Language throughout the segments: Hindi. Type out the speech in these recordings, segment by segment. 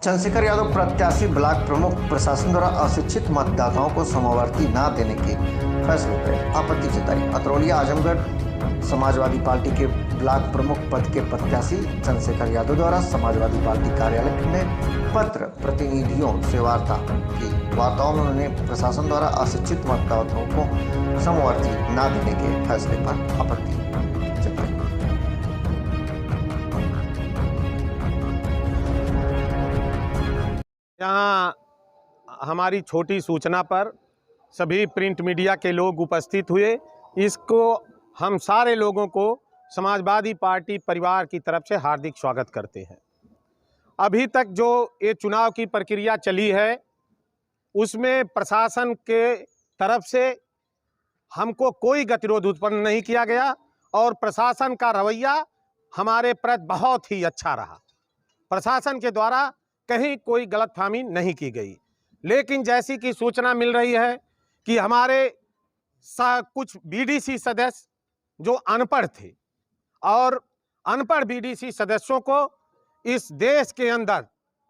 चंद्रशेखर यादव प्रत्याशी ब्लॉक प्रमुख प्रशासन द्वारा अशिक्षित मतदाताओं को समवर्ती न देने के फैसले पर आपत्ति जताई। अतरौलिया आजमगढ़ समाजवादी पार्टी के ब्लॉक प्रमुख पद के प्रत्याशी चंद्रशेखर यादव द्वारा समाजवादी पार्टी कार्यालय में पत्र प्रतिनिधियों से वार्ताओं में उन्होंने प्रशासन द्वारा अशिक्षित मतदाताओं को समवर्ती न देने के फैसले पर आपत्ति जताई। यहाँ हमारी छोटी सूचना पर सभी प्रिंट मीडिया के लोग उपस्थित हुए। इसको हम सारे लोगों को समाजवादी पार्टी परिवार की तरफ से हार्दिक स्वागत करते हैं। अभी तक जो ये चुनाव की प्रक्रिया चली है उसमें प्रशासन के तरफ से हमको कोई गतिरोध उत्पन्न नहीं किया गया और प्रशासन का रवैया हमारे प्रति बहुत ही अच्छा रहा। प्रशासन के द्वारा कहीं कोई गलतफहमी नहीं की गई। लेकिन जैसी कि सूचना मिल रही है कि हमारे कुछ बीडीसी सदस्य जो अनपढ़ थे और अनपढ़ बीडीसी सदस्यों को इस देश के अंदर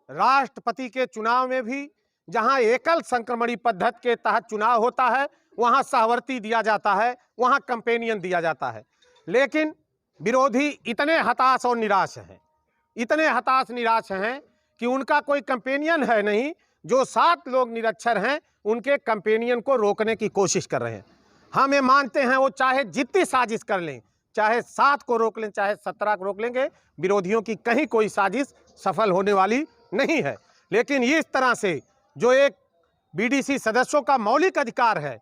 राष्ट्रपति के चुनाव में भी जहां एकल संक्रमणी पद्धति के तहत चुनाव होता है वहां सहवर्ती दिया जाता है, वहां कंपेनियन दिया जाता है। लेकिन विरोधी इतने हताश और निराश हैं, इतने हताश निराश हैं कि उनका कोई कंपेनियन है नहीं। जो 7 लोग निरक्षर हैं उनके कंपेनियन को रोकने की कोशिश कर रहे हैं। हम ये मानते हैं वो चाहे जितनी साजिश कर लें, चाहे 7 को रोक लें, चाहे 17 को रोक लेंगे, विरोधियों की कहीं कोई साजिश सफल होने वाली नहीं है। लेकिन इस तरह से जो एक बीडीसी सदस्यों का मौलिक अधिकार है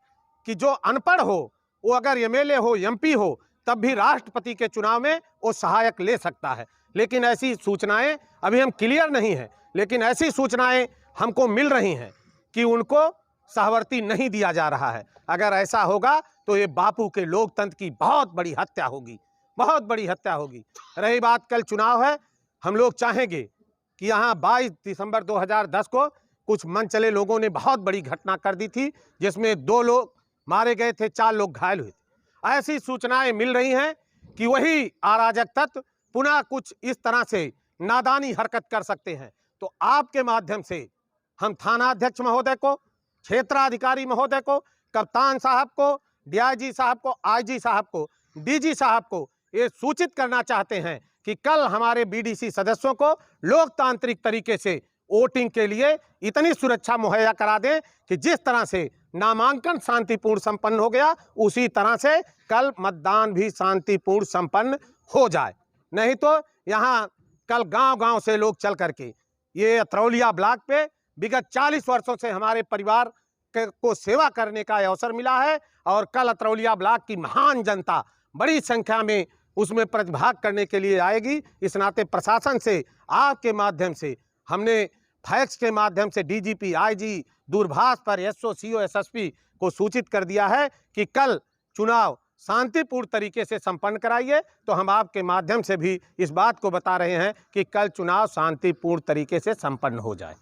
कि जो अनपढ़ हो वो अगर एमएलए हो, एमपी हो, तब भी राष्ट्रपति के चुनाव में वो सहायक ले सकता है। लेकिन ऐसी सूचनाएं अभी हम क्लियर नहीं है, लेकिन ऐसी सूचनाएं हमको मिल रही हैं कि उनको सहवर्ती नहीं दिया जा रहा है। अगर ऐसा होगा तो ये बापू के लोकतंत्र की बहुत बड़ी हत्या होगी, बहुत बड़ी हत्या होगी। रही बात कल चुनाव है, हम लोग चाहेंगे कि यहाँ 22 दिसंबर 2010 को कुछ मन चले लोगों ने बहुत बड़ी घटना कर दी थी जिसमें 2 लोग मारे गए थे, 4 लोग घायल हुए थे। ऐसी सूचनाएं मिल रही हैं कि वही अराजक तत्व पुनः कुछ इस तरह से नादानी हरकत कर सकते हैं। तो आपके माध्यम से हम थाना अध्यक्ष महोदय को, क्षेत्राधिकारी महोदय को, कप्तान साहब को, डीआईजी साहब को, आईजी साहब को, डीजी साहब को ये सूचित करना चाहते हैं कि कल हमारे बीडीसी सदस्यों को लोकतांत्रिक तरीके से वोटिंग के लिए इतनी सुरक्षा मुहैया करा दें कि जिस तरह से नामांकन शांतिपूर्ण संपन्न हो गया उसी तरह से कल मतदान भी शांतिपूर्ण संपन्न हो जाए। नहीं तो यहाँ कल गांव-गांव से लोग चल करके ये अतरौलिया ब्लॉक पे विगत 40 वर्षों से हमारे परिवार को सेवा करने का अवसर मिला है और कल अतरौलिया ब्लॉक की महान जनता बड़ी संख्या में उसमें प्रतिभाग करने के लिए आएगी। इस नाते प्रशासन से आपके माध्यम से हमने फैक्स के माध्यम से डीजीपी, आईजी, दूरभाष पर एसओ, सीओ, एसएसपी को सूचित कर दिया है कि कल चुनाव शांतिपूर्ण तरीके से संपन्न कराइए। तो हम आपके माध्यम से भी इस बात को बता रहे हैं कि कल चुनाव शांतिपूर्ण तरीके से संपन्न हो जाए।